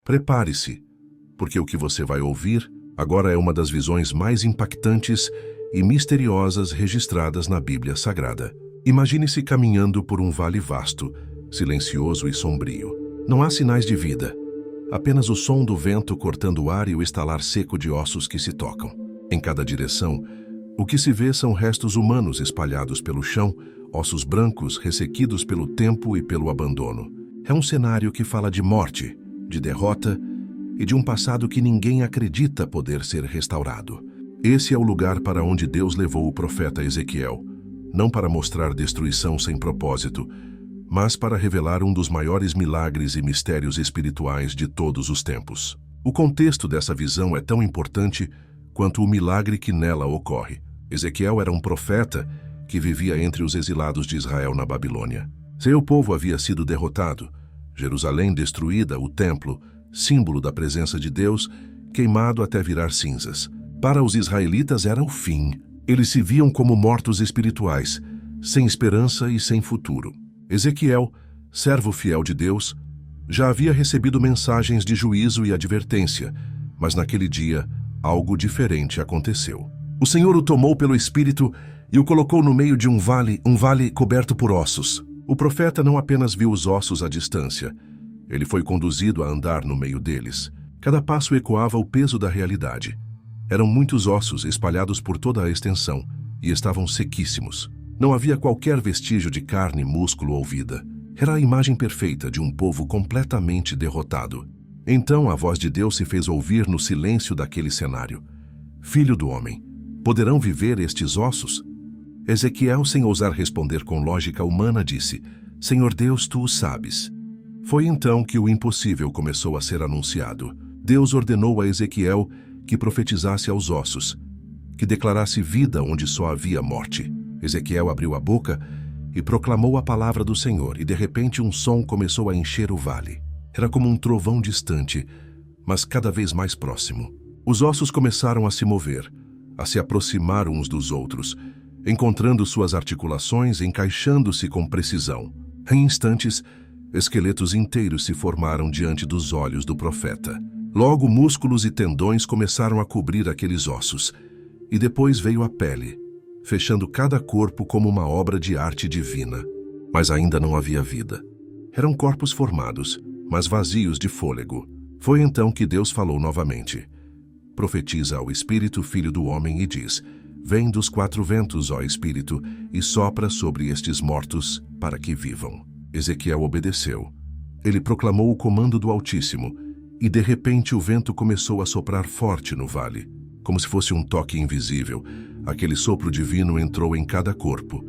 Prepare-se, porque o que você vai ouvir agora é uma das visões mais impactantes e misteriosas registradas na Bíblia Sagrada. Imagine-se caminhando por um vale vasto, silencioso e sombrio. Não há sinais de vida, apenas o som do vento cortando o ar e o estalar seco de ossos que se tocam. Em cada direção, o que se vê são restos humanos espalhados pelo chão, ossos brancos ressequidos pelo tempo e pelo abandono. É um cenário que fala de morte, de derrota e de um passado que ninguém acredita poder ser restaurado. Esse é o lugar para onde Deus levou o profeta Ezequiel, não para mostrar destruição sem propósito, mas para revelar um dos maiores milagres e mistérios espirituais de todos os tempos. O contexto dessa visão é tão importante quanto o milagre que nela ocorre. Ezequiel era um profeta que vivia entre os exilados de Israel na Babilônia. Seu povo havia sido derrotado, Jerusalém destruída, o templo, símbolo da presença de Deus, queimado até virar cinzas. Para os israelitas era o fim. Eles se viam como mortos espirituais, sem esperança e sem futuro. Ezequiel, servo fiel de Deus, já havia recebido mensagens de juízo e advertência, mas naquele dia, algo diferente aconteceu. O Senhor o tomou pelo Espírito e o colocou no meio de um vale coberto por ossos. O profeta não apenas viu os ossos à distância, ele foi conduzido a andar no meio deles. Cada passo ecoava o peso da realidade. Eram muitos ossos espalhados por toda a extensão e estavam sequíssimos. Não havia qualquer vestígio de carne, músculo ou vida. Era a imagem perfeita de um povo completamente derrotado. Então a voz de Deus se fez ouvir no silêncio daquele cenário. Filho do homem, poderão viver estes ossos? Ezequiel, sem ousar responder com lógica humana, disse: Senhor Deus, tu o sabes. Foi então que o impossível começou a ser anunciado. Deus ordenou a Ezequiel que profetizasse aos ossos, que declarasse vida onde só havia morte. Ezequiel abriu a boca e proclamou a palavra do Senhor, e de repente um som começou a encher o vale. Era como um trovão distante, mas cada vez mais próximo. Os ossos começaram a se mover, a se aproximar uns dos outros, encontrando suas articulações, encaixando-se com precisão. Em instantes, esqueletos inteiros se formaram diante dos olhos do profeta. Logo, músculos e tendões começaram a cobrir aqueles ossos, e depois veio a pele, fechando cada corpo como uma obra de arte divina. Mas ainda não havia vida. Eram corpos formados, mas vazios de fôlego. Foi então que Deus falou novamente. Profetiza ao Espírito, filho do homem, e diz: Vem dos quatro ventos, ó Espírito, e sopra sobre estes mortos, para que vivam. Ezequiel obedeceu. Ele proclamou o comando do Altíssimo, e de repente o vento começou a soprar forte no vale. Como se fosse um toque invisível, aquele sopro divino entrou em cada corpo,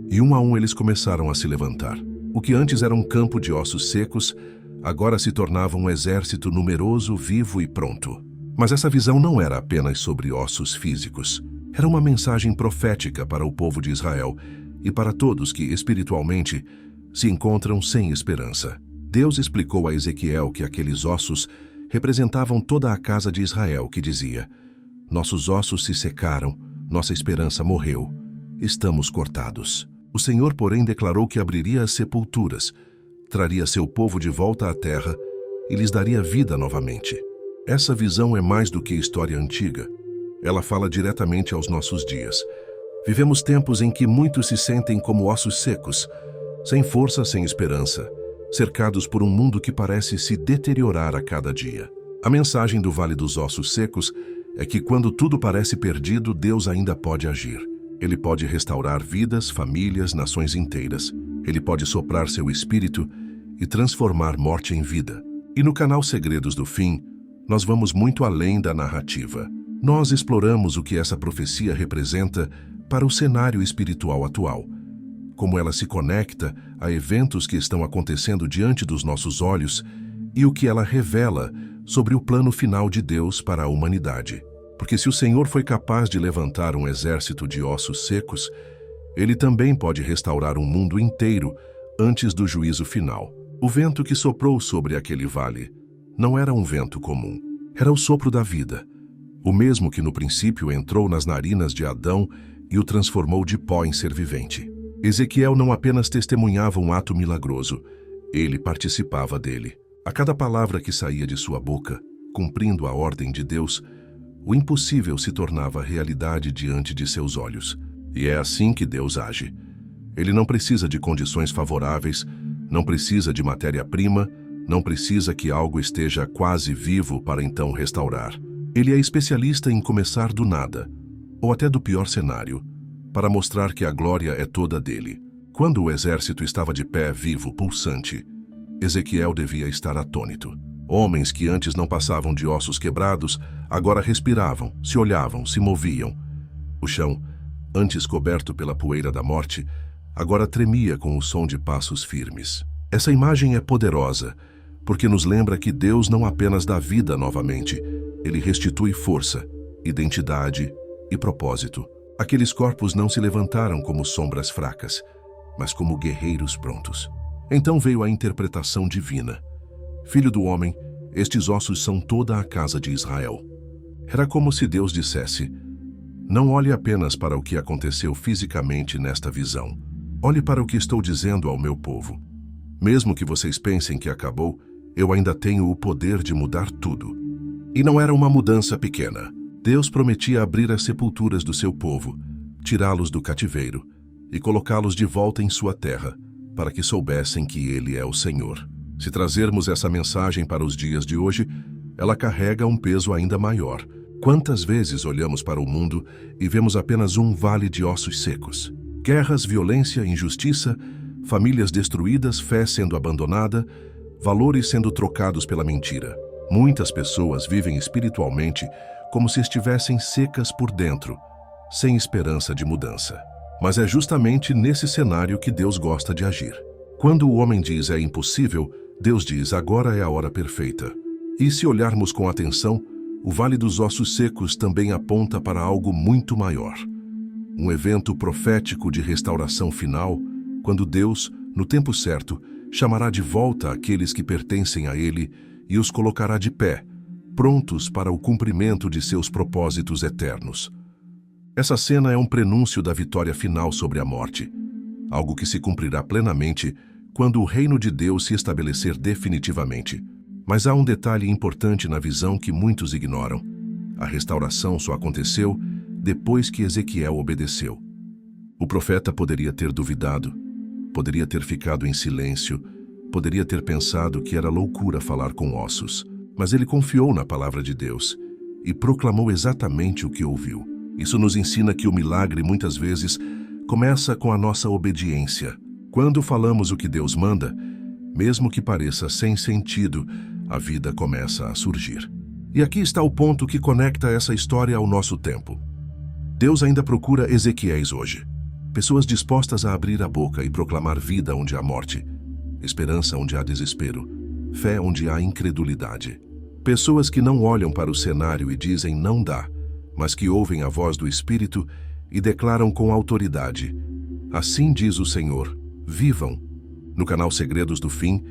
e um a um eles começaram a se levantar. O que antes era um campo de ossos secos, agora se tornava um exército numeroso, vivo e pronto. Mas essa visão não era apenas sobre ossos físicos. Era uma mensagem profética para o povo de Israel e para todos que, espiritualmente, se encontram sem esperança. Deus explicou a Ezequiel que aqueles ossos representavam toda a casa de Israel, que dizia: Nossos ossos se secaram, nossa esperança morreu, estamos cortados. O Senhor, porém, declarou que abriria as sepulturas, traria seu povo de volta à terra e lhes daria vida novamente. Essa visão é mais do que história antiga. Ela fala diretamente aos nossos dias. Vivemos tempos em que muitos se sentem como ossos secos, sem força, sem esperança, cercados por um mundo que parece se deteriorar a cada dia. A mensagem do Vale dos Ossos Secos é que quando tudo parece perdido, Deus ainda pode agir. Ele pode restaurar vidas, famílias, nações inteiras. Ele pode soprar seu espírito e transformar morte em vida. E no canal Segredos do Fim, nós vamos muito além da narrativa. Nós exploramos o que essa profecia representa para o cenário espiritual atual, como ela se conecta a eventos que estão acontecendo diante dos nossos olhos e o que ela revela sobre o plano final de Deus para a humanidade. Porque se o Senhor foi capaz de levantar um exército de ossos secos, Ele também pode restaurar um mundo inteiro antes do juízo final. O vento que soprou sobre aquele vale não era um vento comum. Era o sopro da vida, o mesmo que no princípio entrou nas narinas de Adão e o transformou de pó em ser vivente. Ezequiel não apenas testemunhava um ato milagroso, ele participava dele. A cada palavra que saía de sua boca, cumprindo a ordem de Deus, o impossível se tornava realidade diante de seus olhos. E é assim que Deus age. Ele não precisa de condições favoráveis, não precisa de matéria-prima, não precisa que algo esteja quase vivo para então restaurar. Ele é especialista em começar do nada, ou até do pior cenário, para mostrar que a glória é toda dele. Quando o exército estava de pé, vivo, pulsante, Ezequiel devia estar atônito. Homens que antes não passavam de ossos quebrados, agora respiravam, se olhavam, se moviam. O chão, antes coberto pela poeira da morte, agora tremia com o som de passos firmes. Essa imagem é poderosa, porque nos lembra que Deus não apenas dá vida novamente, Ele restitui força, identidade e propósito. Aqueles corpos não se levantaram como sombras fracas, mas como guerreiros prontos. Então veio a interpretação divina. Filho do homem, estes ossos são toda a casa de Israel. Era como se Deus dissesse: não olhe apenas para o que aconteceu fisicamente nesta visão. Olhe para o que estou dizendo ao meu povo. Mesmo que vocês pensem que acabou, eu ainda tenho o poder de mudar tudo. E não era uma mudança pequena. Deus prometia abrir as sepulturas do seu povo, tirá-los do cativeiro e colocá-los de volta em sua terra, para que soubessem que Ele é o Senhor. Se trazermos essa mensagem para os dias de hoje, ela carrega um peso ainda maior. Quantas vezes olhamos para o mundo e vemos apenas um vale de ossos secos? Guerras, violência, injustiça, famílias destruídas, fé sendo abandonada, valores sendo trocados pela mentira. Muitas pessoas vivem espiritualmente como se estivessem secas por dentro, sem esperança de mudança. Mas é justamente nesse cenário que Deus gosta de agir. Quando o homem diz é impossível, Deus diz agora é a hora perfeita. E se olharmos com atenção, o Vale dos Ossos Secos também aponta para algo muito maior. Um evento profético de restauração final, quando Deus, no tempo certo, chamará de volta aqueles que pertencem a Ele e os colocará de pé, prontos para o cumprimento de seus propósitos eternos. Essa cena é um prenúncio da vitória final sobre a morte, algo que se cumprirá plenamente quando o reino de Deus se estabelecer definitivamente. Mas há um detalhe importante na visão que muitos ignoram. A restauração só aconteceu depois que Ezequiel obedeceu. O profeta poderia ter duvidado, poderia ter ficado em silêncio, poderia ter pensado que era loucura falar com ossos, mas ele confiou na palavra de Deus e proclamou exatamente o que ouviu. Isso nos ensina que o milagre, muitas vezes, começa com a nossa obediência. Quando falamos o que Deus manda, mesmo que pareça sem sentido, a vida começa a surgir. E aqui está o ponto que conecta essa história ao nosso tempo. Deus ainda procura Ezequiéis hoje. Pessoas dispostas a abrir a boca e proclamar vida onde há morte, esperança onde há desespero, fé onde há incredulidade. Pessoas que não olham para o cenário e dizem não dá, mas que ouvem a voz do Espírito e declaram com autoridade: assim diz o Senhor, vivam. No canal Segredos do Fim,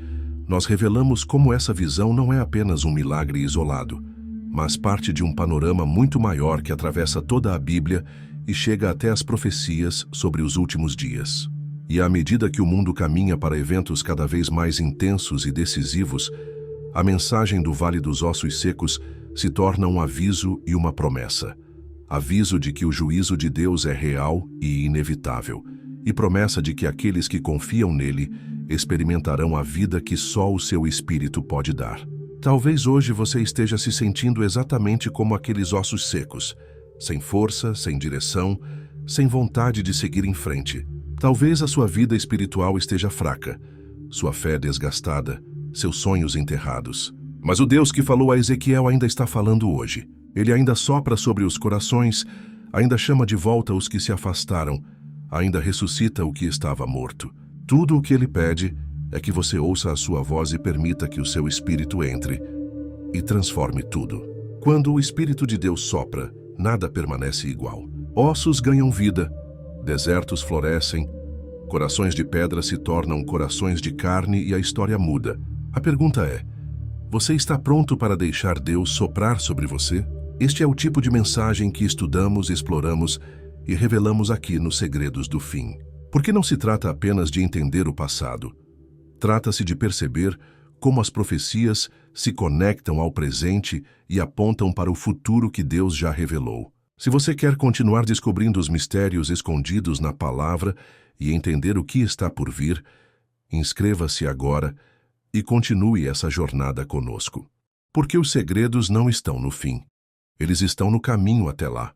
nós revelamos como essa visão não é apenas um milagre isolado, mas parte de um panorama muito maior que atravessa toda a Bíblia e chega até as profecias sobre os últimos dias. E à medida que o mundo caminha para eventos cada vez mais intensos e decisivos, a mensagem do Vale dos Ossos Secos se torna um aviso e uma promessa. Aviso de que o juízo de Deus é real e inevitável, e promessa de que aqueles que confiam nele experimentarão a vida que só o seu Espírito pode dar. Talvez hoje você esteja se sentindo exatamente como aqueles ossos secos, sem força, sem direção, sem vontade de seguir em frente. Talvez a sua vida espiritual esteja fraca, sua fé desgastada, seus sonhos enterrados. Mas o Deus que falou a Ezequiel ainda está falando hoje. Ele ainda sopra sobre os corações, ainda chama de volta os que se afastaram, ainda ressuscita o que estava morto. Tudo o que ele pede é que você ouça a sua voz e permita que o seu Espírito entre e transforme tudo. Quando o Espírito de Deus sopra, nada permanece igual. Ossos ganham vida, desertos florescem, corações de pedra se tornam corações de carne e a história muda. A pergunta é: você está pronto para deixar Deus soprar sobre você? Este é o tipo de mensagem que estudamos, exploramos e revelamos aqui nos Segredos do Fim. Porque não se trata apenas de entender o passado. Trata-se de perceber como as profecias se conectam ao presente e apontam para o futuro que Deus já revelou. Se você quer continuar descobrindo os mistérios escondidos na palavra e entender o que está por vir, inscreva-se agora e continue essa jornada conosco. Porque os segredos não estão no fim. Eles estão no caminho até lá.